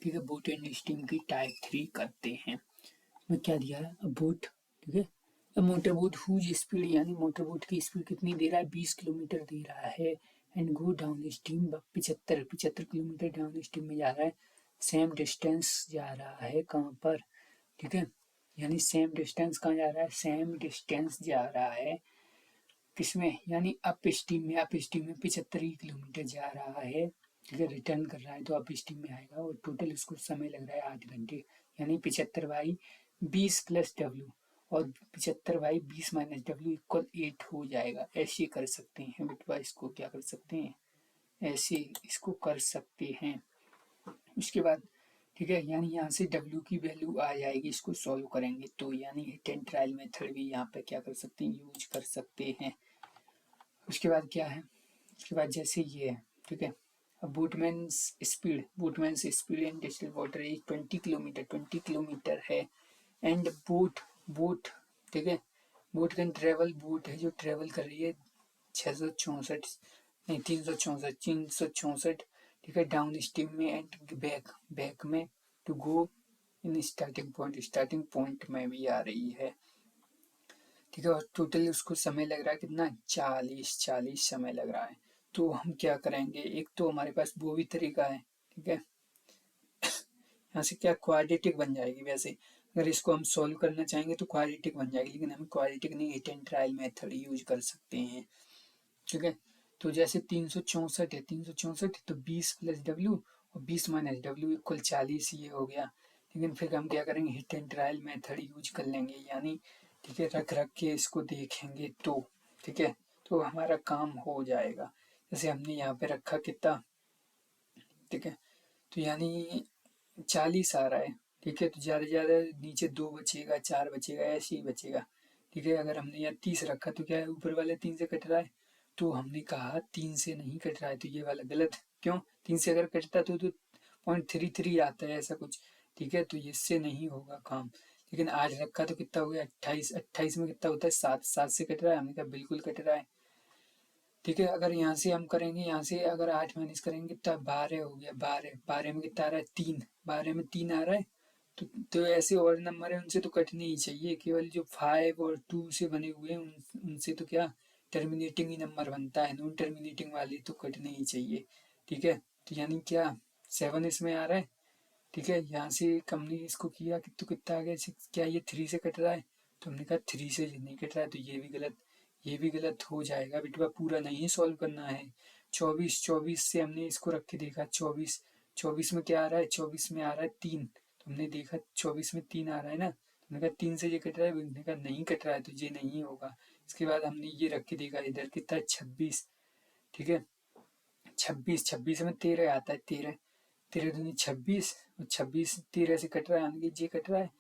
ठीक है। Boat and steam की टाइप 3 करते हैं। में क्या दिया है, बोट, ठीक है। मोटर बोट हुज स्पीड, यानी मोटर बोट की स्पीड कितनी दे रहा है, 20 किलोमीटर दे रहा है। And go down stream 75 kilometre down stream में जा रहा है। सेम डिस्टेंस जा रहा है कहाँ पर, ठीक है। यानी सेम डिस्टेंस कहाँ जा रहा है, सेम डिस्टेंस जा रहा है किसमें, यानी अप स्ट्रीम में। अप स्ट्रीम में 75 किलोमीटर जा रहा है, ठीक है। रिटर्न कर रहा है तो अप स्ट्रीम में आएगा। और टोटल इसको समय लग रहा है 8 घंटे, यानी 75/20 प्लस डब्ल्यू, और 75/20 - डब्ल्यू इक्वल 8 हो जाएगा। ऐसे कर सकते हैं बेटवा, इसको क्या कर सकते हैं, ऐसे इसको कर सकते हैं। उसके बाद, ठीक है, यानी यहाँ से डब्ल्यू की वैल्यू आ जाएगी। इसको सॉल्व करेंगे तो यानी हिट एंड ट्रायल मेथड भी यहाँ पे क्या कर सकते हैं, यूज कर सकते हैं। उसके बाद क्या है, उसके बाद जैसे ये है, ठीक है। अब boatman's speed in distil water is 20 kilometre है। एंड बोट, ठीक है। बोट कैन ट्रेवल, बोट है जो ट्रेवल कर रही है 664, नहीं 364, ठीक है, डाउन स्ट्रीम में एंड बैक में to go in starting point में भी आ रही है, ठीक है। और टोटल उसको समय लग रहा है कितना, 40 समय लग रहा है। तो हम क्या करेंगे, एक तो हमारे पास वो भी तरीका है, ठीक है। यहाँ से क्या क्वाड्रेटिक बन जाएगी, वैसे अगर इसको हम सॉल्व करना चाहेंगे तो क्वाड्रेटिक बन जाएगी, लेकिन हम क्वाड्रेटिक नहीं, hit and trial method use कर सकते हैं, ठीक है। तो जैसे 364 है, 364 तो 20 प्लस डब्ल्यू और 20 माइनस डब्ल्यू इक्वल 40, ये हो गया। लेकिन फिर हम क्या करेंगे, hit and trial method use कर लेंगे, यानी ठीक है, रख के इसको देखेंगे तो, ठीक है, तो हमारा काम हो जाएगा। जैसे हमने यहाँ पे रखा कितना, ठीक है, तो यानी 40 आ रहा है, ठीक है। तो ज़्यादा से ज़्यादा नीचे 2 बचेगा, 4 बचेगा, ऐसे ही बचेगा, ठीक है। अगर हमने यहाँ 30 रखा तो क्या है, ऊपर वाले 3 से कट रहा है, तो हमने कहा 3 से नहीं कट रहा है, तो ये वाला गलत। क्यों, 3 से अगर कटता तो 0.33 आता है ऐसा कुछ, ठीक है। तो इससे नहीं होगा काम। लेकिन आज रखा तो कितना हो गया, 28, 28 में कितना होता है, 7, 7 से कट रहा है, हमने कहा बिल्कुल कट रहा है, ठीक है। अगर यहाँ से हम करेंगे, यहाँ से अगर 8 माइनस करेंगे तो 12 हो गया, 12 में कितना आ रहा है, 3, 12 में 3 आ रहा है। तो ऐसे और नंबर है उनसे तो कटने ही चाहिए, केवल जो 5 और 2 से बने हुए हैं उनसे तो क्या टर्मिनेटिंग ही नंबर बनता है, नॉन टर्मिनेटिंग वाले तो कटने ही चाहिए, ठीक है। तो यानी क्या 7 इसमें आ रहा है, ठीक है। यहाँ से हमने इसको किया कि तो कितना आ गया 6, क्या ये 3 से कट रहा है, तो हमने कहा 3 से नहीं कट रहा है, तो ये भी गलत हो जाएगा बेटा, पूरा नहीं सॉल्व करना है। 24 से हमने इसको रख के देखा, 24 में क्या आ रहा है, 24 में आ रहा है 3, तो हमने देखा 24 में 3 आ रहा है ना, तो हमने कहा 3 से ये कट रहा है, हमने कहा नहीं कट रहा है, तो ये नहीं होगा। इसके बाद हमने ये रख के देखा, इधर कितना है 26, ठीक है। 26 में 13 आता है, 13 दूनी 26, और 26 13 से कट रहा है, यानी ये कट रहा है,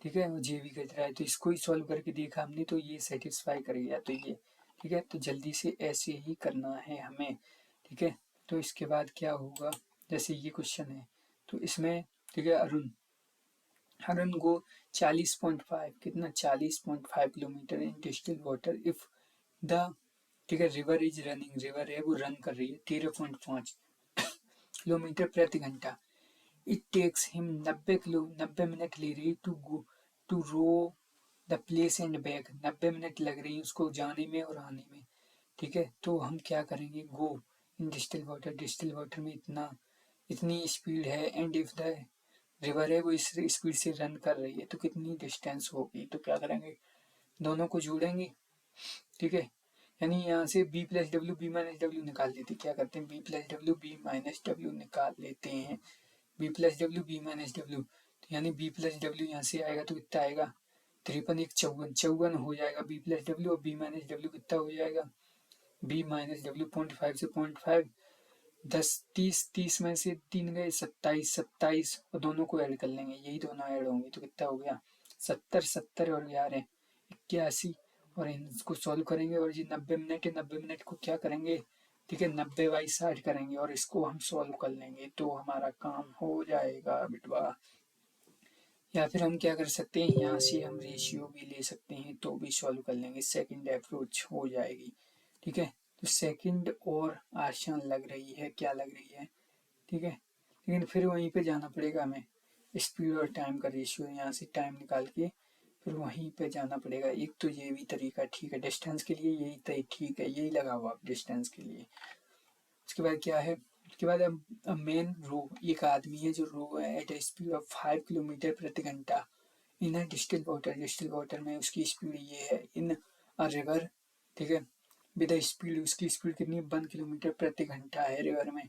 ठीक है, और ये भी कट रहा है। तो इसको ही सॉल्व करके देखा हमने, तो ये सेटिस्फाई कर गया, तो ये ठीक है। तो जल्दी से ऐसे ही करना है हमें, ठीक है। तो इसके बाद क्या होगा, जैसे ये क्वेश्चन है तो इसमें, ठीक है, अरुण गो 40.5, कितना 40.5 kilometre in distilled water if the, ठीक है, रिवर इज रनिंग, रिवर है वो रन कर रही है 13.5 किलोमीटर प्रति घंटा। इट टेक्स हिम 90 मिनट ले रही to row the place and back, 90 minute लग रही है उसको जाने में और आने में, ठीक है। तो हम क्या करेंगे, गो इन डिस्टिल वाटर में इतनी स्पीड है, एंड इफ द रिवर है वो इस स्पीड से रन कर रही है तो कितनी डिस्टेंस होगी। तो क्या करेंगे, दोनों को जोड़ेंगे, ठीक है। यानी यहाँ से b plus W B minus W निकाल लेते हैं, क्या करते हैं, b plus W B minus W निकाल लेते हैं, b plus W B minus W, तो यानी b प्लस डब्ल्यू यहाँ से आएगा तो कितना आएगा, 53 1 54 हो जाएगा b प्लस डब्ल्यू, और b माइनस डब्ल्यू कितना हो जाएगा, b माइनस डब्ल्यू 0.5 से 0.5, 10 30 में से 3 गए 27 और दोनों को ऐड कर लेंगे, यही दोनों ऐड होंगे तो कितना हो गया 70 और 11 81, और इनको सॉल्व करेंगे। और ये 90 मिनट है, 90 मिनट को क्या करेंगे, ठीक है, 90/60 करेंगे और इसको हम सॉल्व कर लेंगे तो हमारा काम हो जाएगा बिटवा। या फिर हम क्या कर सकते हैं, यहाँ से हम रेशियो भी ले सकते हैं तो भी सॉल्व कर लेंगे, सेकंड अप्रोच हो जाएगी, ठीक है। तो सेकंड और आसान लग रही है, क्या लग रही है, ठीक है, लेकिन फिर वहीं पे जाना पड़ेगा हमें, स्पीड और टाइम का रेशियो यहाँ से टाइम निकाल के फिर वहीं पे जाना पड़ेगा। एक तो ये भी तरीका ठीक है, डिस्टेंस के लिए यही ठीक है, यही लगाओ आप डिस्टेंस के लिए। उसके बाद क्या है, उसके बाद अब मेन रो, एक आदमी है जो रो है at a speed of 5 kilometre प्रति घंटा in a distil water, distil water में उसकी स्पीड ये है इन अ रिवर, ठीक है, विद स्पीड, उसकी स्पीड कितनी 1 किलोमीटर प्रति घंटा है रिवर में,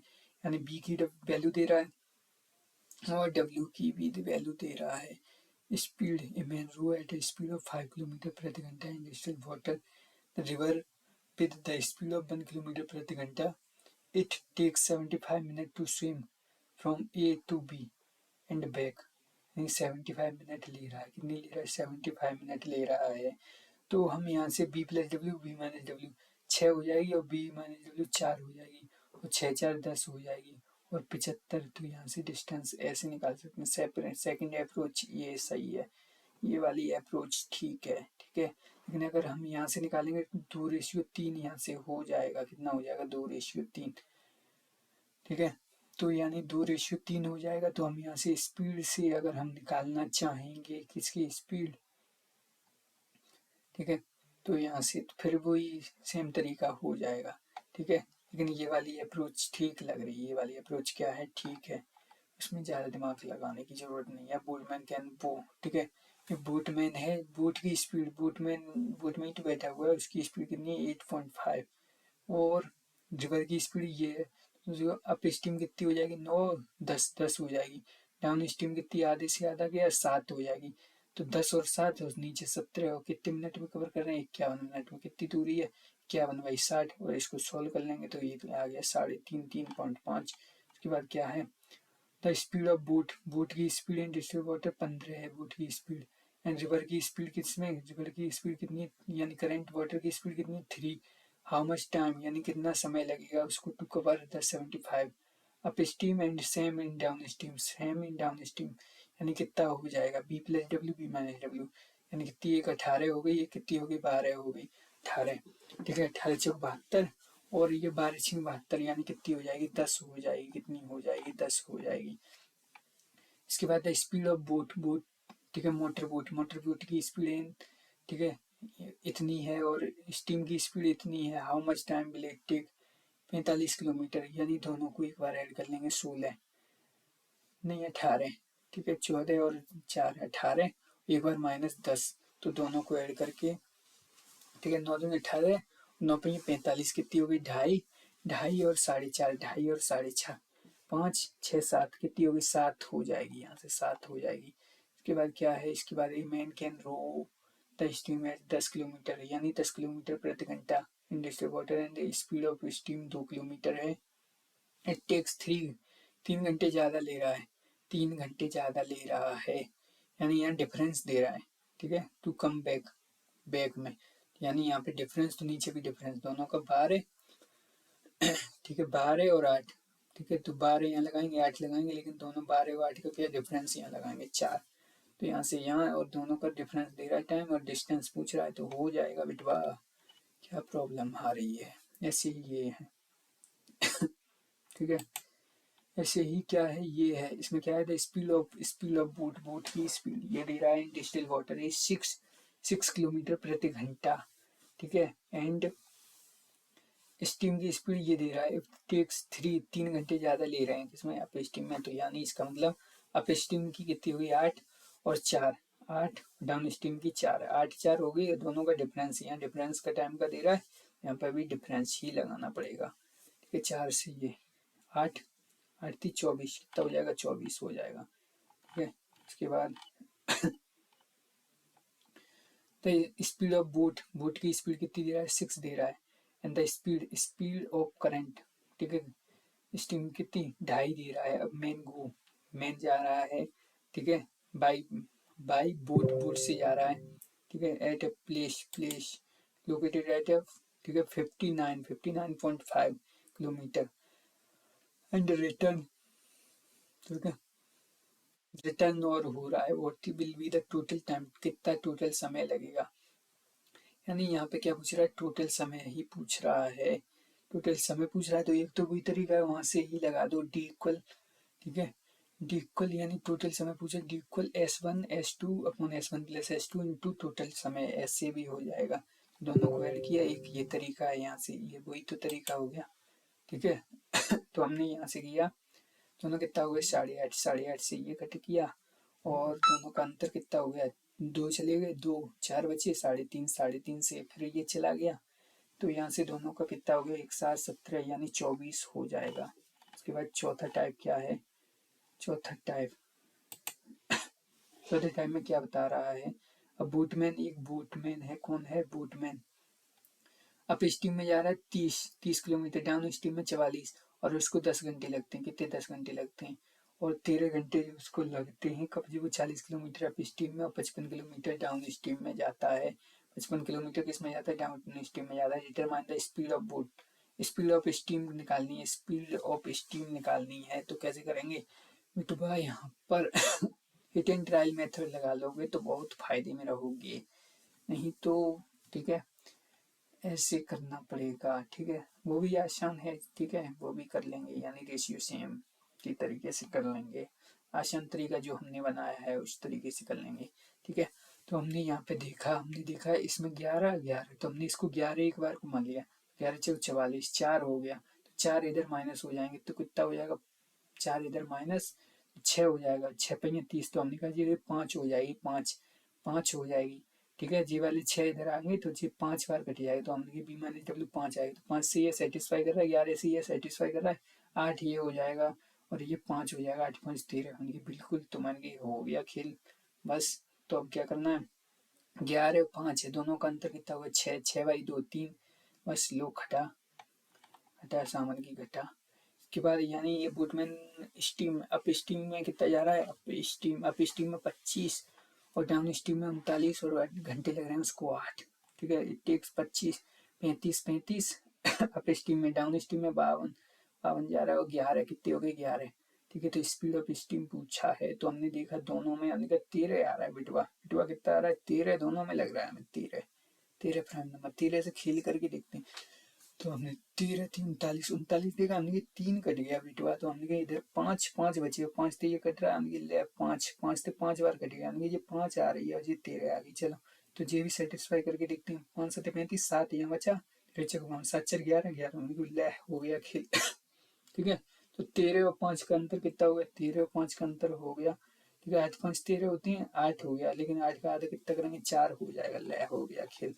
यानी बी की वैल्यू दे रहा है और डब्ल्यू की भी वैल्यू दे रहा है। Speed a man row at a speed of 5 kilometre प्रति घंटा in distil water river with the speed of 1 kilometer प्रति घंटा, it takes 75 minutes to swim from A to B and back। यानी 75 मिनट ले रहा है, कितनी ले रहा है 75 मिनट ले रहा है। तो हम यहाँ से b plus W B minus W 6 हो जाएगी और b माइनस डब्ल्यू 4 हो जाएगी और 6 4 10 हो जाएगी और 75। तो यहाँ से डिस्टेंस ऐसे निकाल सकते हैं। सेकेंड अप्रोच ये सही है, ये वाली अप्रोच ठीक है, ठीक है। लेकिन अगर हम यहाँ से निकालेंगे तो 2:3 यहाँ से हो जाएगा, कितना हो जाएगा 2:3, ठीक है। तो यानी 2:3 हो जाएगा। तो हम यहाँ से स्पीड से अगर हम निकालना चाहेंगे किसकी स्पीड, ठीक है, तो यहाँ से तो फिर वही सेम तरीका हो जाएगा, ठीक है। लेकिन ये वाली अप्रोच ठीक लग रही है, ये वाली अप्रोच क्या है ठीक है, उसमें ज़्यादा दिमाग लगाने की ज़रूरत नहीं है। बोटमैन कैन बो, ठीक है, ये बोटमैन है, बोट की स्पीड, बोट में ही तो बैठा हुआ है, उसकी स्पीड कितनी है 8.5 और रिवर की स्पीड ये है। तो जो अप स्टीम कितनी हो जाएगी 9 10 10 हो जाएगी, डाउन स्टीम कितनी आधे से आधा गया 7 हो जाएगी। तो 10 और 7 और नीचे 17 और कितने मिनट में कवर कर रहे हैं 51 मिनट में, कितनी दूरी है 51/60 और इसको सॉल्व कर लेंगे तो ये आ गया 3.5 3.5। उसके बाद क्या है the speed of boat, boat की स्पीड इन डिस्टिल वाटर 15 है बोट की स्पीड एंड रिवर की स्पीड किसमें, रिवर की स्पीड कितनी यानी करंट वाटर की स्पीड कितनी 3। हाउ मच टाइम यानी कितना समय लगेगा उसको to cover the 75 upstream and same in downstream, same in downstream यानी कितना हो जाएगा B plus W B minus W, यानी कितनी एक 18 हो गई, एक कितनी हो गई 12 हो गई 18, ठीक है 18 चौक 72 और ये 12×72 यानी कितनी हो जाएगी 10 हो जाएगी, कितनी हो जाएगी 10 हो जाएगी। इसके बाद स्पीड ऑफ बोट, बोट ठीक है, मोटर बोट, मोटर बोट की स्पीड ठीक है इतनी है और स्टीम की स्पीड इतनी है। How much time will it take 45 kilometre, यानी दोनों को एक बार ऐड कर लेंगे 16 नहीं 18, ठीक है 14 और 4 18, एक बार -10, तो दोनों को ऐड करके ठीक है 9 दूनी 18, 9×5 45, कितनी हो गई 2.5, 2.5 और 4.5, 2.5 और 4.5 5 6 7, कितनी होगी 7 हो जाएगी, यहाँ से 7 हो जाएगी। इसके बाद क्या है, इसके बाद a man can row the stream at 10 kilometre यानी 10 किलोमीटर प्रति घंटा in distilled water and speed of stream 2 kilometre है। इट टेक्स 3 घंटे ज़्यादा ले रहा है, 3 घंटे ज़्यादा ले रहा है, यानी यहाँ डिफरेंस दे रहा है, ठीक है टू कम बैक, बैक में यानी यहाँ पे डिफरेंस तो नीचे भी डिफरेंस दोनों का 12, ठीक है 12 और 8, ठीक है तो 12 यहाँ लगाएंगे 8 लगाएंगे, लेकिन दोनों 12 और 8 का क्या डिफरेंस यहाँ लगाएंगे 4, तो यहाँ से यहाँ और दोनों का डिफरेंस दे रहा है टाइम और डिस्टेंस पूछ रहा है तो हो जाएगा बिटवा, क्या प्रॉब्लम आ रही है। ऐसे ही ये है, ठीक है ऐसे ही क्या है ये है, इसमें क्या है the speed of boat, boat की स्पीड ये दे रहा है डिस्टिल वाटर इज 6 किलोमीटर प्रति घंटा, ठीक है एंड स्टीम की स्पीड ये दे रहा है टेक्स 3 घंटे ज़्यादा ले रहे हैं किसमें अप स्टीम में, तो यानी इसका मतलब अप स्टीम की कितनी हुई 8 और 4 8, डाउन स्टीम की 4 8 4 हो गई, दोनों का डिफरेंस यहाँ डिफरेंस का टाइम का दे रहा है, यहाँ पर भी डिफरेंस ही लगाना पड़ेगा, ठीक है 4 से ये 8 8 थी 24, कितना हो जाएगा 24 हो जाएगा, ठीक है। उसके बाद the speed of boat, boat की स्पीड कितनी दे रहा है 6 दे रहा है and the speed of current, ठीक है स्टीम कितनी 2.5 दे रहा है। अब मैन जा रहा है, ठीक है बाई बाई बोट, बोट से जा रहा है, ठीक है at a place located at A, ठीक है 59.5 किलोमीटर एंड रिटर्न, ठीक है रिटर्न और हो रहा है, what will be the total time, कितना टोटल समय लगेगा, यानी यहाँ पे क्या पूछ रहा है टोटल समय ही पूछ रहा है, टोटल समय पूछ रहा है तो एक तो वही तरीका है वहां से ही लगा दो डी इक्वल, ठीक है। डी इक्वल यानी टोटल समय पूछे, D equal S1 S2 upon S1 plus S2 into total समय, ऐसे भी हो जाएगा। दोनों को ऐड किया, एक ये तरीका है, यहाँ से ये वही तो तरीका हो गया, ठीक है। तो हमने यहाँ से किया, दोनों कितना हो गया 8.5, 8.5 से ये कट किया और दोनों का अंतर कितना हो गया 2 चले गए, 2 4 बचे, 3.5, 3.5 से फिर ये चला गया, तो यहाँ से दोनों का कितना हो गया 1 7 17 यानी 24 हो जाएगा। उसके बाद चौथा टाइप क्या है, चौथा टाइप में क्या बता रहा है, अब बोटमैन, एक बोटमैन है, कौन है बोटमैन, अप स्ट्रीम में जा रहा है 30 किलोमीटर, डाउन स्ट्रीम में 44, और उसको 10 घंटे लगते हैं, कितने 10 घंटे लगते हैं, और 13 घंटे उसको लगते हैं कब, जब वो 40 किलोमीटर अप स्ट्रीम में और 55 किलोमीटर डाउन स्ट्रीम में जाता है। 55 किलोमीटर किस में जाता है, डाउन स्ट्रीम में जाता है। Determine the speed of boat, speed of stream निकालनी है, स्पीड ऑफ स्ट्रीम निकालनी है, तो कैसे करेंगे मिटुबा, यहाँ पर हिट एंड ट्रायल मेथड लगा लोगे तो बहुत फायदे में रहोगे, नहीं तो ठीक है ऐसे करना पड़ेगा, ठीक है। वो भी आसान है, ठीक है, वो भी कर लेंगे, यानी रेशियो सेम के तरीके से कर लेंगे, आसान तरीका जो हमने बनाया है उस तरीके से कर लेंगे, ठीक है। तो हमने यहाँ पे देखा, हमने देखा इसमें 11 तो हमने इसको 11 एक बार घुमा लिया, 11 चौक 44, 4 हो गया, तो 4 इधर माइनस हो जाएंगे तो कितना हो जाएगा, 4 इधर माइनस 6 हो जाएगा, 6 पे 30, तो हमने कहा जी 5 हो जाएगी, 5 हो जाएगी, ठीक है। जी वाले 6 इधर आएंगे तो जी 5 बार कट जाएगा, तो हमने बी माइनस डब्ल्यू 5 आएगा, तो 5 से ये सेटिस्फाई कर रहा है, 11 से ये सेटिस्फाई कर रहा है, 8 ये हो जाएगा और ये 5 हो जाएगा, 8 5 13, हमने बिल्कुल, तो मान के हो गया खेल बस। तो अब क्या करना है, 11 और 5 है, दोनों का अंतर कितना हुआ 6, 6 बाई 2 3, बस लो घटा घटा सामान की घटा, के बाद यानी ये बोटमैन स्टीम अप स्टीम में कितना जा रहा है, अप स्टीम में 25 और डाउन स्टीम में 39 और घंटे लग रहे हैं उसको 8, ठीक है। इट टेक्स 25 35 अप स्टीम में, डाउन स्टीम में 52 जा रहा है और 11 कितने हो गए 11, ठीक है। तो स्पीड ऑफ स्टीम पूछा है, तो हमने देखा दोनों में, हमने कहा 13 आ रहा है, बिटवा बिटवा कितना आ रहा है 13, दोनों में लग रहा है हमें 13, 13 प्राइम नंबर, 13 से खेल करके देखते हैं। तो हमने 13 3 39 39 देखा, हमने 3 कट गया बिटवा, तो हमने इधर 5 5 बचे, 5 तो ये कट रहा है, हमने ले 5 5 तो 5 बार कट गया, हमने ये 5 आ रही है और ये 13 आ गई, चलो तो ये भी सेटिस्फाई करके देखते हैं। 5 7 35 7 यहाँ बचा, फिर चलो 7 4 11 11, हमने ले हो गया खेल ठीक है। तो 13 और 5 का अंतर कितना हो गया, 13 और 5 का अंतर हो गया, ठीक है। 8 5 13 होती है, 8 हो गया, लेकिन 8 का आधा कितना करेंगे 4 हो जाएगा, ले हो गया खेल।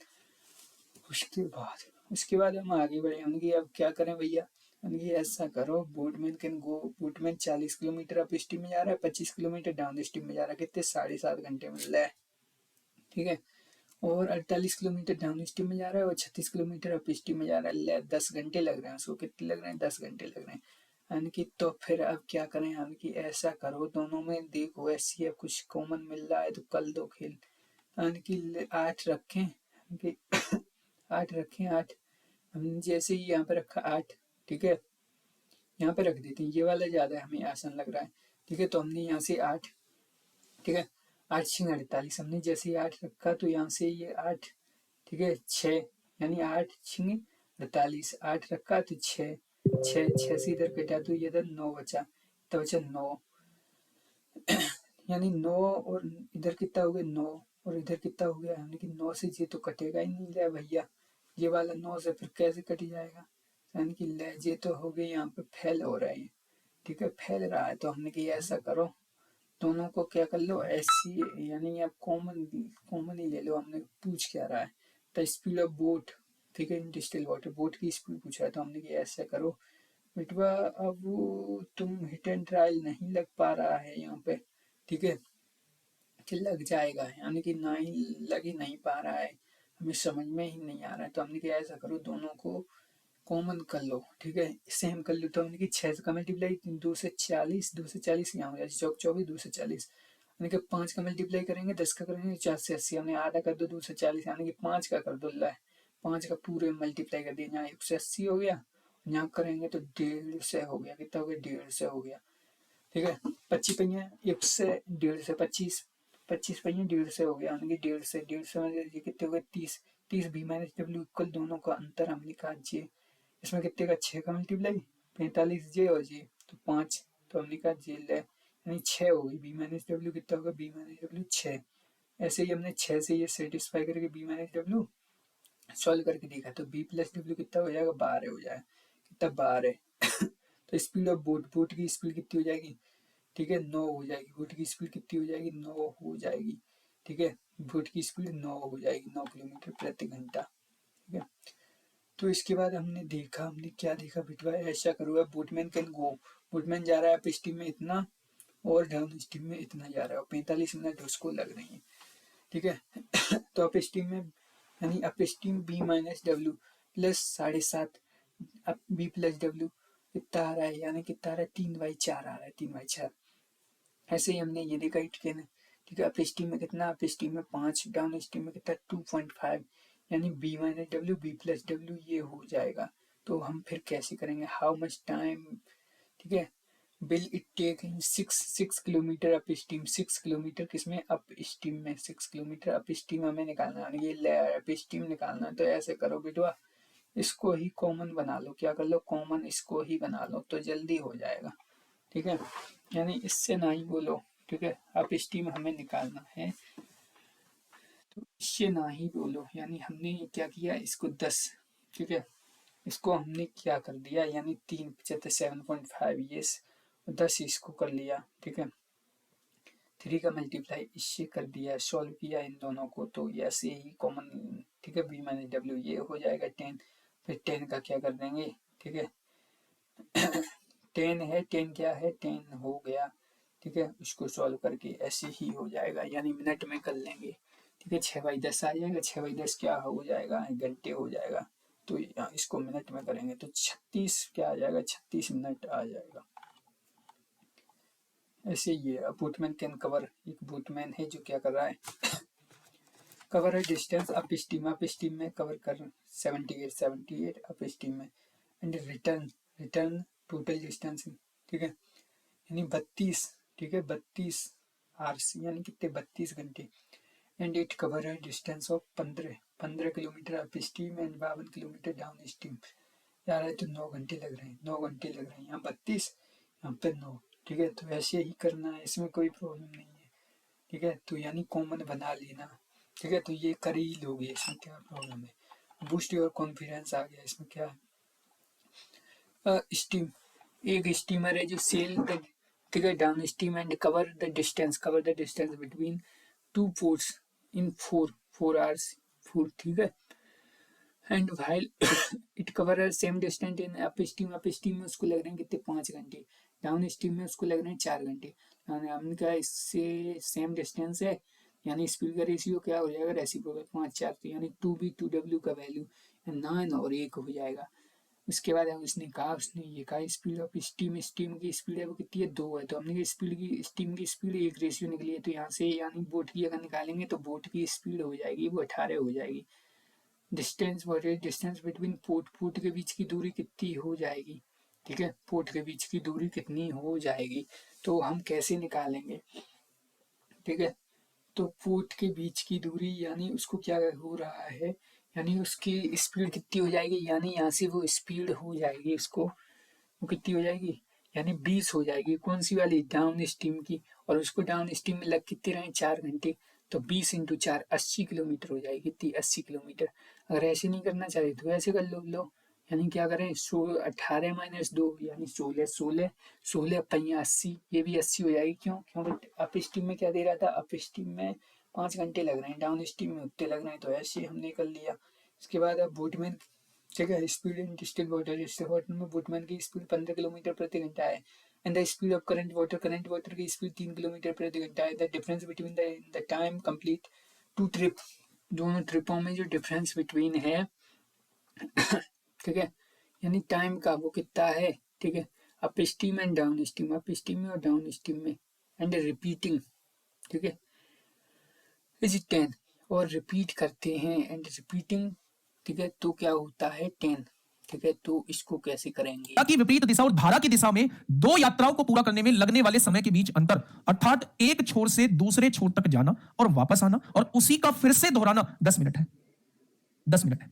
उसके बाद हम आगे बढ़े, हमने कि अब क्या करें भैया, हमने कि ऐसा करो, boatman can go, boatman 40 kilometre upstream में जा रहा है, 25 किलोमीटर डाउन स्ट्रीम में जा रहा है, कितने 7.5 घंटे में ले, ठीक है। और 48 किलोमीटर डाउन स्ट्रीम में जा रहा है और 36 किलोमीटर अप स्ट्रीम में जा रहा है, ले 10 घंटे लग रहे हैं उसको, कितने लग रहे हैं 10 घंटे लग रहे हैं, यानी कि तो फिर अब क्या करें, यानी कि ऐसा करो दोनों में देखो ऐसी है कुछ कॉमन मिल रहा है तो कल दो खेल, यानी कि 8 रखें, यानी कि 8 रखें, 8 हमने जैसे ही यहाँ पे रखा 8, ठीक है, यहाँ पे रख देते हैं, ये वाला ज़्यादा हमें आसान लग रहा है, ठीक है। तो हमने यहाँ से 8, ठीक है, 8 6 48, हमने जैसे ही 8 रखा तो यहाँ से ये 8, ठीक है 6, यानी 8 6 48, 8 रखा तो 6 6 6 से इधर कटा तो ये इधर 9 बचा, तो बचा 9, यानी 9 और इधर कितना हो गया 9 और इधर कितना हो गया, यानी कि 9 से ये तो कटेगा ही नहीं ले भैया, ये वाला 9 से फिर कैसे कट जाएगा, यानी कि लहजे तो हो गए यहाँ पे फेल हो रहे हैं, ठीक है, फैल रहा है। तो हमने कि ऐसा करो दोनों को क्या कर लो ऐसी, यानी आप कॉमन ही ले लो, हमने पूछ क्या रहा है द स्पीड ऑफ बोट, ठीक है, इन डिस्टिल वाटर, बोट की स्पीड पूछा है, तो हमने कि ऐसा करो बेटवा, अब तुम हिट एंड ट्रायल नहीं लग पा रहा है यहाँ पे, ठीक है, कि लग जाएगा, यानी कि ना ही लग ही नहीं पा रहा है, हमें समझ में ही नहीं आ रहा है, तो हमने कि ऐसा करो दोनों को कॉमन कर लो, ठीक है, इससे हम कर लो, तो हमने कि 6 का मल्टीप्लाई 2 से 40, 2 से 40 यहाँ हो जाए चौक 24, 2 से 40, यानी कि 5 का मल्टीप्लाई करेंगे 10 का करेंगे 4 से 80, हमने आधा कर दो 2 से 40, यानी कि 5 का कर दो, ला 5 का पूरे मल्टीप्लाई कर दिया, यहाँ 180 हो गया, यहाँ करेंगे तो 150 से हो गया, कितना हो गया 150 से हो गया, ठीक है। 25 पहिया 1 से 150 से 25 25 पहिया 150 से हो गया, यानी कि 150 में ये कितने हो गए 30 30 बी माइनस डब्ल्यू इक्वल, दोनों का अंतर हमने कहा जे, इसमें कितने का 6 का मल्टीप्लाई 45 जे और जे, तो 5 तो हमने कहा जेल है यानी 6 हो गई, बी माइनस डब्ल्यू कितना होगा, बी माइनस डब्ल्यू 6। ऐसे ही हमने 6 से ये सेटिस्फाई करके बी माइनस डब्ल्यू सॉल्व करके देखा तो बी प्लस डब्ल्यू कितना हो जाएगा, 12 हो जाएगा, कितना 12 तो स्पीड ऑफ बोट, बोट की स्पीड कितनी हो जाएगी, ठीक है 9 हो जाएगी, बोट की स्पीड कितनी हो जाएगी, 9 हो जाएगी, ठीक है बोट की स्पीड 9 हो जाएगी, 9 किलोमीटर प्रति घंटा, ठीक है। तो इसके बाद हमने देखा, हमने क्या देखा बेटवा, ऐसा करो बोटमैन कैन गो, बोटमैन जा रहा है अप स्ट्रीम में इतना और डाउन स्ट्रीम में इतना जा रहा है और 45 मिनट उसको लग रही है, ठीक है तो अप स्ट्रीम में यानी upstream B minus W plus 7.5 अब बी प्लस डब्ल्यू कितना आ रहा है, यानी कितना आ रहा है 3/4 आ रहा है, 3/4। ऐसे ही हमने ये देखा इटकेन, ठीक है अप स्ट्रीम में कितना, अप स्ट्रीम में 5, डाउन स्ट्रीम में कितना 2.5, यानी B minus W B plus W ये हो जाएगा। तो हम फिर कैसे करेंगे, हाउ मच टाइम, ठीक है will it take in 6 kilometre upstream, 6 kilometre किसमें, अप स्ट्रीम में 6 किलोमीटर अप स्ट्रीम हमें निकालना है, ये अप स्ट्रीम निकालना है। तो ऐसे करो बेटवा, इसको ही कॉमन बना लो, क्या कर लो कॉमन इसको ही बना लो तो जल्दी हो जाएगा, ठीक है यानी इससे ना ही बोलो, ठीक है अप स्ट्रीम हमें निकालना है तो इससे ना ही बोलो, यानी हमने क्या किया इसको 10, ठीक है इसको हमने क्या कर दिया, यानी 7.5 ये 10 इसको कर लिया, ठीक है 3 का मल्टीप्लाई इससे कर दिया, सॉल्व किया इन दोनों को तो ऐसे ही कॉमन, ठीक है बी माइनस डब्ल्यू ये हो जाएगा 10, फिर 10 का क्या कर देंगे, ठीक है 10 है, 10 क्या है 10 हो गया, ठीक है उसको सॉल्व करके ऐसे ही हो जाएगा, यानी मिनट में कर लेंगे, ठीक है 6/10 आ जाएगा, 6/10 क्या हो जाएगा, घंटे हो जाएगा, तो इसको मिनट में करेंगे तो 36 क्या आ जाएगा, 36 मिनट आ जाएगा। ऐसे ही है बोटमैन कैन कवर, एक बोटमैन है जो क्या कर रहा है कवर है डिस्टेंस अप स्ट्रीम में कवर कर 78 अप स्ट्रीम में एंड रिटर्न टोटल डिस्टेंस, ठीक है यानी 32, ठीक है 32 आवर्स यानी कितने 32 घंटे एंड इट कवर है distance of 15 kilometre upstream and 52 kilometre down stream, जा रहा है तो 9 घंटे लग रहे हैं, 9 घंटे लग रहे हैं, यहाँ 32 यहाँ पे 9, ठीक है तो ऐसे ही करना है, इसमें कोई प्रॉब्लम नहीं है, ठीक है तो यानी कॉमन बना लेना, ठीक है तो ये कर ही लोगे, इसमें क्या प्रॉब्लम है, बूस्ट योर कॉन्फिडेंस आ गया, इसमें क्या है स्टीम, एक स्टीमर है जो सेल द, ठीक है down stream and cover the distance between 2 ports in 4 hours 4, ठीक है and while it cover same distance in up stream में उसको लग रहे हैं कितने 5 घंटे, डाउन स्ट्रीम में उसको लग रहे हैं 4 घंटे, हमने कहा इससे सेम डिस्टेंस है यानी स्पीड का रेशियो क्या हो जाएगा, रेसिप्रोकल 5/4 तो यानी 2v/2w का वैल्यू 9 और 1 हो जाएगा। उसके बाद उसने ये कहा स्पीड ऑफ स्टीम की स्पीड है वो कितनी है 2 है, तो हमने स्टीम की स्पीड एक रेशियो निकली है तो यहाँ से यानी बोट की अगर निकालेंगे तो बोट की स्पीड हो जाएगी वो 18 हो जाएगी। डिस्टेंस बिटवीन पोर्ट के बीच की दूरी कितनी हो जाएगी, ठीक है पोर्ट के बीच की दूरी कितनी हो जाएगी तो हम कैसे निकालेंगे, ठीक है तो पोर्ट के बीच की दूरी यानी उसको क्या हो रहा है, यानी उसकी स्पीड कितनी हो जाएगी, यानी यहाँ से वो स्पीड हो जाएगी उसको वो कितनी हो जाएगी, यानी 20 हो जाएगी, कौन सी वाली डाउन स्ट्रीम की, और उसको डाउन स्ट्रीम में लग कितने रहे 4 घंटे तो 20 × 4 80 किलोमीटर हो जाएगी, कितनी 80 किलोमीटर। अगर ऐसे नहीं करना चाहते तो ऐसे कर लो यानी क्या करें 18 - 2 यानी 16 पहिया 80, ये भी 80 हो जाएगी, क्योंकि अप स्ट्रीम में क्या दे रहा था, अप स्ट्रीम में 5 घंटे लग रहे हैं, डाउन स्ट्रीम में उतने लग रहे हैं, तो ऐसे हमने कर लिया। इसके बाद अब बोटमैन, ठीक है स्पीड इन डिस्टिल्ड वाटर में बोटमैन की स्पीड 15 किलोमीटर प्रति घंटा है and the speed of current water की स्पीड 3 किलोमीटर प्रति घंटा है। The difference between the time complete 2 trip, दोनों ट्रिपों में जो डिफरेंस बिटवीन है ठीक है यानी टाइम का वो कितना है, ठीक है up stream and down stream, up stream में और डाउन स्ट्रीम में एंड रिपीटिंग, ठीक है इज 10 और रिपीट करते हैं एंड रिपीटिंग, ठीक है तो क्या होता है 10, ठीक है तो इसको कैसे करेंगे, की विपरीत दिशा और धारा की दिशा में 2 यात्राओं को पूरा करने में लगने वाले समय के बीच अंतर अर्थात एक छोर से दूसरे छोर तक जाना और वापस आना और उसी का फिर से दोहराना 10 मिनट है, 10 मिनट है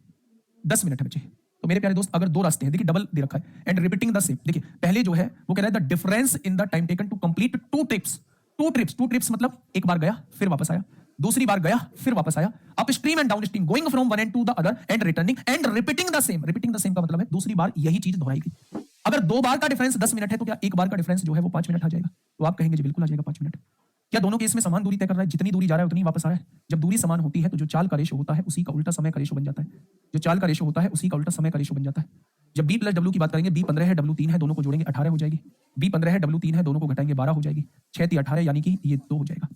10 मिनट है बच्चे। तो मेरे प्यारे दोस्त अगर दो रास्ते हैं, देखिए डबल दे रखा है एंड रिपीटिंग द सेम, देखिए पहले जो है वो कह रहा है the difference in the time taken to complete two trips मतलब एक बार गया फिर वापस आया, दूसरी बार गया फिर वापस आया, upstream and downstream, going from one end to the other end returning and repeating the same. Repeating the same का मतलब है दूसरी बार यही चीज दोहराई गई। अगर दो बार का डिफरेंस 10 मिनट है तो क्या एक बार का डिफरेंस जो है वो 5 मिनट आ जाएगा? तो आप कहेंगे जी बिल्कुल आ जाएगा 5 मिनट। क्या दोनों केस में समान दूरी तय कर रहा है, जितनी दूरी जा रहा है उतनी वापस आ रहा है? जब दूरी समान होती है तो जो चाल का रेशो होता है उसी का उल्टा समय का रेशो बन जाता है। जो चाल का रेशो होता है उसी का उल्टा समय का रेशो बन जाता है। जब b प्लस डब्ल्यू की बात करेंगे, b 15 है डब्ल्यू 3 है, दोनों को जोड़ेंगे 18 हो जाएगी। b 15 है डब्ल्यू 3 है, दोनों को घटाएंगे 12 हो जाएगी। 6 3 18 यानी कि ये 2 हो जाएगा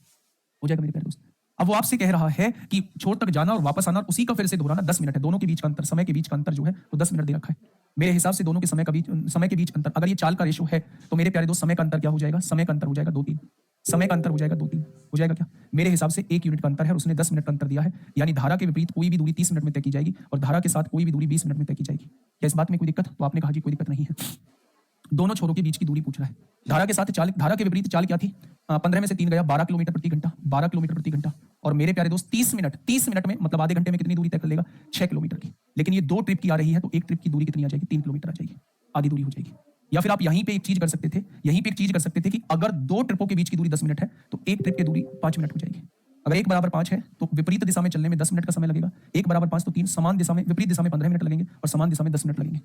मेरे प्यारे दोस्त। अब वो आपसे कह रहा है कि छोर तक जाना और वापस आना उसी का फिर से दोहराना 10 मिनट है। दोनों के बीच का अंतर, समय के बीच का अंतर जो है वो 10 मिनट दे रखा है। मेरे हिसाब से दोनों के समय के बीच अंतर, अगर ये चाल का रेशो है तो मेरे प्यारे दोस्त समय का अंतर क्या हो जाएगा? समय का अंतर हो जाएगा 2-3। समय का अंतर हो जाएगा 2-3, हो जाएगा क्या? मेरे हिसाब से 1 यूनिट का अंतर है और उसने 10 मिनट का अंतर दिया है, यानी धारा के विपरीत कोई भी दूरी 30 मिनट में तय की जाएगी और धारा के साथ कोई भी दूरी 20 मिनट में तय की जाएगी। क्या इस बात में कोई दिक्कत? तो आपने कहा जी कोई दिक्कत नहीं है। दोनों छोरों के बीच की दूरी पूछ रहा है। धारा के साथ चाल, धारा के विपरीत चाल क्या थी? 15 में से 3 गया, 12 किलोमीटर प्रति घंटा, 12 किलोमीटर प्रति घंटा। और मेरे प्यारे दोस्त 30 मिनट में मतलब आधे घंटे में कितनी दूरी तय कर लेगा? 6 किलोमीटर की। लेकिन ये 2 ट्रिप की आ रही है तो एक ट्रिप की दूरी कितनी आ जाएगी? 3 किलोमीटर आ जाएगी, आधी दूरी हो जाएगी। या फिर आप यहीं पे एक चीज कर सकते थे कि अगर 2 ट्रिपों के बीच की दूरी 10 मिनट है तो एक ट्रिप की दूरी 5 मिनट हो जाएगी। अगर 1 बराबर 5 है तो विपरीत दिशा में चलने में 10 मिनट का समय लगेगा। 1 बराबर 5 तो 3, समान दिशा में, विपरीत दिशा में 15 मिनट लगेंगे और समान दिशा में 10 मिनट लगेंगे।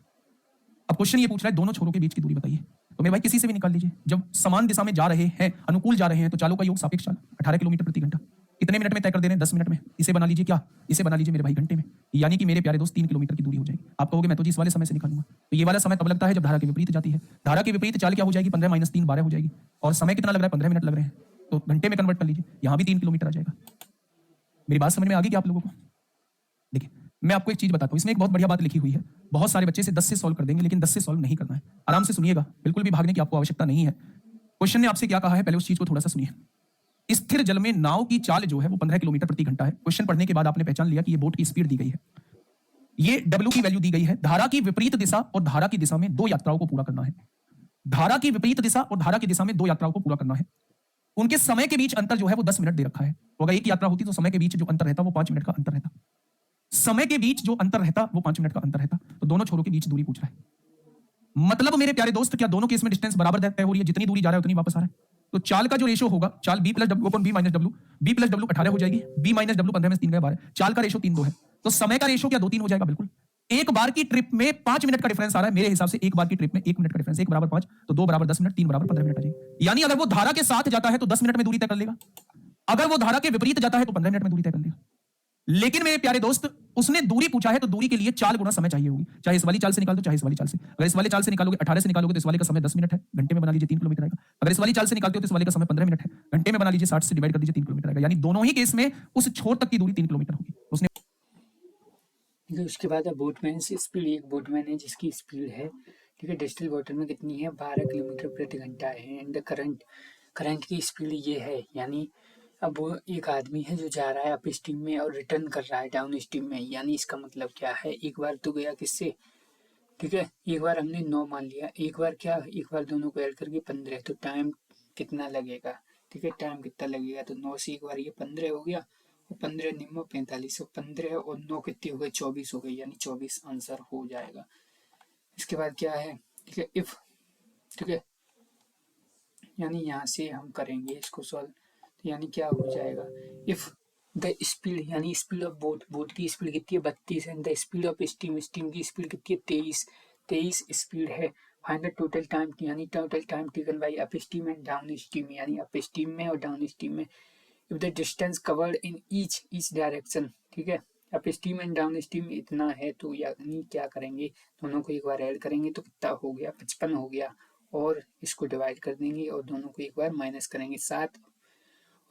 अब क्वेश्चन ये पूछ रहा है दोनों छोरों के बीच की दूरी बताइए। तो मेरे भाई किसी से भी निकाल लीजिए। जब समान दिशा में जा रहे हैं, अनुकूल जा रहे हैं, तो चालों का योग सापेक्ष चाल 18 किलोमीटर प्रति घंटा कितने मिनट में तय कर दे रहे हैं? 10 मिनट में। इसे बना लीजिए क्या? इसे बना लीजिए मेरे भाई घंटे में, यानी कि मेरे प्यारे दोस्त 3 किलोमीटर की दूरी हो जाएगी। आप कहोगे मैं तो जी इस वाले समय से निकालूंगा, तो ये वाला समय तब लगता है जब धारा के विपरीत जाती है। धारा के विपरीत चाल क्या हो जाएगी? 15 - 3 12 हो जाएगी। और समय कितना लग रहा है? 15 मिनट लग रहे हैं, तो घंटे में कन्वर्ट कर लीजिए, यहां भी 3 किलोमीटर आ जाएगा। मेरी बात समझ में आ गई क्या आप लोगों को? देखिए मैं आपको एक चीज बताता हूं, इसमें एक बहुत बढ़िया बात लिखी हुई है। बहुत सारे बच्चे से 10 से सॉल्व कर देंगे, लेकिन 10 से सॉल्व नहीं करना है। आराम से सुनिएगा, बिल्कुल भी भागने की आपको आवश्यकता नहीं है। क्वेश्चन ने आपसे क्या कहा है, पहले उस चीज को थोड़ा सा सुनिए। स्थिर जल में नाव की चाल जो है वो 15 किलोमीटर प्रति घंटा है। क्वेश्चन पढ़ने के बाद आपने पहचान लिया कि ये बोट की स्पीड दी गई है, ये W की वैल्यू दी गई है। धारा की विपरीत दिशा और धारा की दिशा में 2 यात्राओं को पूरा करना है। धारा की विपरीत दिशा और धारा की दिशा में 2 यात्राओं को पूरा करना है। उनके समय के बीच अंतर जो है वो 10 मिनट दे रखा है। तो अगर एक यात्रा होती तो समय के बीच जो अंतर रहता वो 5 मिनट का अंतर रहता। समय के बीच जो अंतर रहता वो 5 मिनट का अंतर रहता। तो दोनों छोरों के बीच दूरी पूछ रहा है। मतलब मेरे प्यारे दोस्त क्या दोनों केस में डिस्टेंस बराबर तय हो रही है? जितनी दूरी जा रहा है उतनी वापस आ रहा है। तो चाल का जो रेशो होगा, चाल b plus W upon b minus W, b plus W 18 हो जाएगी, b माइनस डब्ल्यू 15 में से 3 गए 12। चाल का रेशो 3-2 है, तो समय का रेशो क्या 2-3 हो जाएगा? बिल्कुल। एक बार की ट्रिप में 5 मिनट का डिफरेंस आ रहा है। मेरे हिसाब से एक बार की ट्रिप में 1 मिनट का डिफरेंस, 1 बराबर 5 तो 2 बराबर 10 मिनट, 3 बराबर 15 मिनट आ जाएगी। यानी अगर वो धारा के साथ जाता है तो 10 मिनट में दूरी तय कर लेगा, अगर वो धारा के विपरीत जाता है तो 15 मिनट में दूरी तय कर लेगा। लेकिन मेरे प्यारे दोस्त उसने दूरी पूछा है तो दूरी के लिए चाल गुना समय चाहिए होगी। चाहे इस वाली चाल से निकाल दो, चाहे इस वाली चाल से। अगर इस वाली चाल से निकालोगे 18 से निकालोगे तो इस वाले का समय 10 मिनट है, घंटे में बना लीजिए 3 किलोमीटर आएगा। अगर इस वाली चाल से निकालते हो तो इस वाले का समय 15 मिनट है, घंटे में बना लीजिए 60 से डिवाइड कर दीजिए 3 किलोमीटर आएगा। यानी दोनों ही केस में उस छोर तक की दूरी 3 किलोमीटर होगी। उसने उसके बाद बोटमैन से स्पीड, एक बोटमैन है जिसकी स्पीड है, ठीक है, डिजिटल वाटर में कितनी है? 12 किलोमीटर प्रति घंटा है। एंड करंट की स्पीड ये है, यानी अब वो एक आदमी है जो जा रहा है अप स्ट्रीम में और रिटर्न कर रहा है डाउन स्ट्रीम में। यानी इसका मतलब क्या है? एक बार तो गया किससे, ठीक है, एक बार हमने 9 मान लिया, एक बार क्या, एक बार दोनों को ऐड करके 15, तो टाइम कितना लगेगा? ठीक है, टाइम कितना लगेगा? तो 9 से एक बार ये 15 हो गया, और 15 निम्न 45, 15 और 9 कितनी हो गई? 24 हो गई, यानी 24 आंसर हो जाएगा। इसके बाद क्या है, ठीक है, इफ, ठीक है, यानी यहाँ से हम करेंगे इसको सॉल्व, तो यानी क्या हो जाएगा? इफ द स्पीड, यानी स्पीड ऑफ बोट की स्पीड कितनी है? 32 है। द स्पीड ऑफ स्टीम की स्पीड कितनी है? 23 स्पीड है। फाइंड द टोटल टाइम, यानी total time taken by up stream and down stream, यानी अप स्ट्रीम में और डाउन स्ट्रीम में। If the distance covered in each direction, ठीक है, up stream and down stream इतना है, तो यानी क्या करेंगे, दोनों को एक बार ऐड करेंगे तो कितना हो गया? 55 हो गया, और इसको डिवाइड कर देंगे और दोनों को एक बार माइनस करेंगे। 7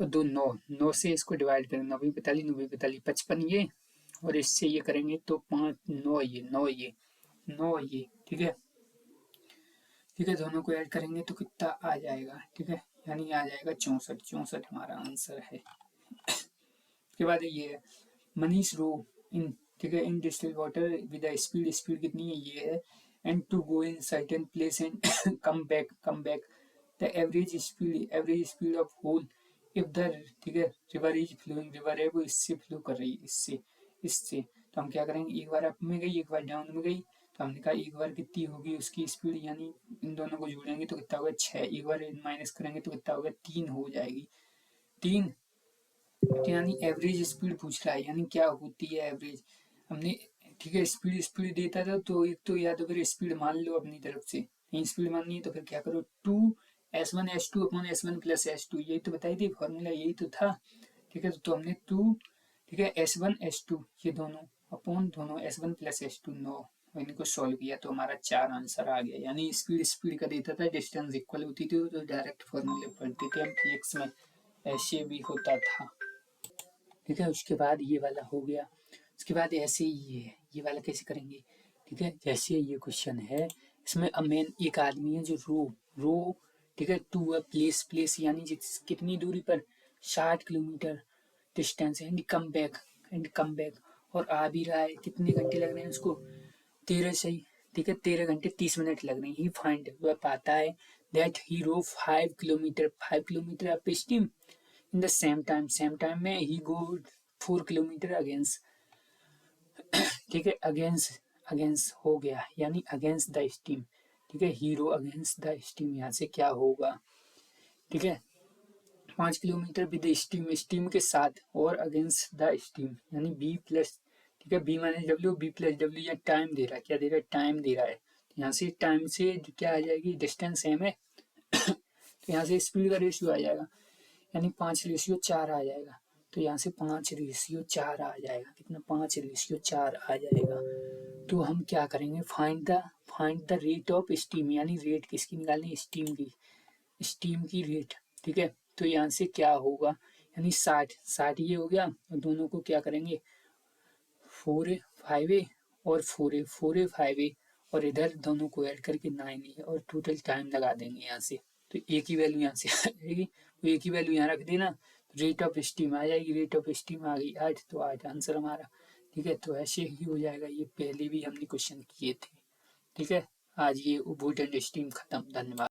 और 2 9, 9 से इसको डिवाइड करेंगे, 9 45, 9 45 55 ये, और इससे ये करेंगे तो 5 9 ये 9 ये 9 ये, ठीक है, ठीक है, दोनों को ऐड करेंगे तो कितना आ जाएगा? ठीक है, यानी आ जाएगा 64 हमारा आंसर है। उसके बाद ये है मनीष रो इन, ठीक है, in distilled water with speed कितनी है? ये है, and to go in certain place and come back the average speed of whole if the, ठीक है, रिवर इज फ्लोइंग, रिवर है वो इससे फ्लो कर रही है, इससे, तो हम क्या करेंगे, एक बार अप में गई, एक बार डाउन में गई, तो हमने कहा एक बार कितनी होगी उसकी स्पीड, यानी इन दोनों को जोड़ेंगे तो कितना होगा 6, एक बार माइनस करेंगे तो कितना होगा 3 हो जाएगी 3। तो यानी एवरेज स्पीड पूछ रहा है, यानी क्या होती है एवरेज। हमने ठीक है स्पीड देता था तो एक तो या तो फिर स्पीड मान लो अपनी तरफ से, नहीं स्पीड माननी है तो फिर क्या करो 2s1 upon s1 plus s2, यही तो बताई थी फॉर्मूला, यही तो था। ठीक है तो हमने 2 ठीक है s1 s2 ये दोनों अपॉन दोनों s1 प्लस s2 9, इनको सॉल्व किया तो हमारा 4 आंसर आ गया। यानी स्पीड का देता था, डिस्टेंस इक्वल होती थी तो डायरेक्ट फॉर्मूले पढ़ते थे हम, फिजिक्स में ऐसे भी होता था। ठीक है उसके बाद ये वाला हो गया, उसके बाद ऐसे ही ये वाला कैसे करेंगे। ठीक है जैसे ये क्वेश्चन है, इसमें मेन एक आदमी है जो रो ठीक है टू अ प्लेस यानी कितनी दूरी पर 60 किलोमीटर डिस्टेंस है, एंड कम बैक और आ भी रहा है, कितने घंटे लग रहे हैं उसको 13 सही। ठीक है 13 घंटे 30 मिनट लग रहे हैं। ही फाइंड वह पाता है that he row 5 kilometre upstream in the same time में ही गो 4 किलोमीटर अगेंस्ट। ठीक है अगेंस्ट हो गया यानी अगेंस्ट द स्टीम। ठीक है हीरो अगेंस्ट द स्टीम, यहाँ से क्या होगा। ठीक है 5 किलोमीटर विद स्टीम के साथ और अगेंस्ट द स्टीम यानी बी प्लस, ठीक है B minus W, B plus W, या टाइम दे रहा है, क्या दे रहा है टाइम दे रहा है। यहाँ से टाइम से क्या आ जाएगी, डिस्टेंस सेम है तो यहाँ से स्पीड का रेशियो आ जाएगा यानी 5:4 आ जाएगा। तो यहाँ से 5:4 आ जाएगा, कितना 5:4 आ जाएगा। तो हम क्या करेंगे, find the rate of steam, यानी रेट किसकी निकालनी, स्टीम की रेट। ठीक है तो यहाँ से क्या होगा, यानी 60 ये हो गया और दोनों को क्या करेंगे 4a 5a और 4a 5a और इधर दोनों को ऐड करके 9a और टोटल टाइम लगा देंगे यहाँ से। तो एक ही वैल्यू यहाँ से आ जाएगी, तो एक ही वैल्यू यहाँ रख देना, रेट ऑफ स्टीम आ जाएगी, रेट ऑफ स्टीम आ गई 8, तो 8 आंसर हमारा। ठीक है तो ऐसे ही हो जाएगा, ये पहले भी हमने क्वेश्चन किए थे। ठीक है आज ये वोट एंड स्टीम खत्म, धन्यवाद।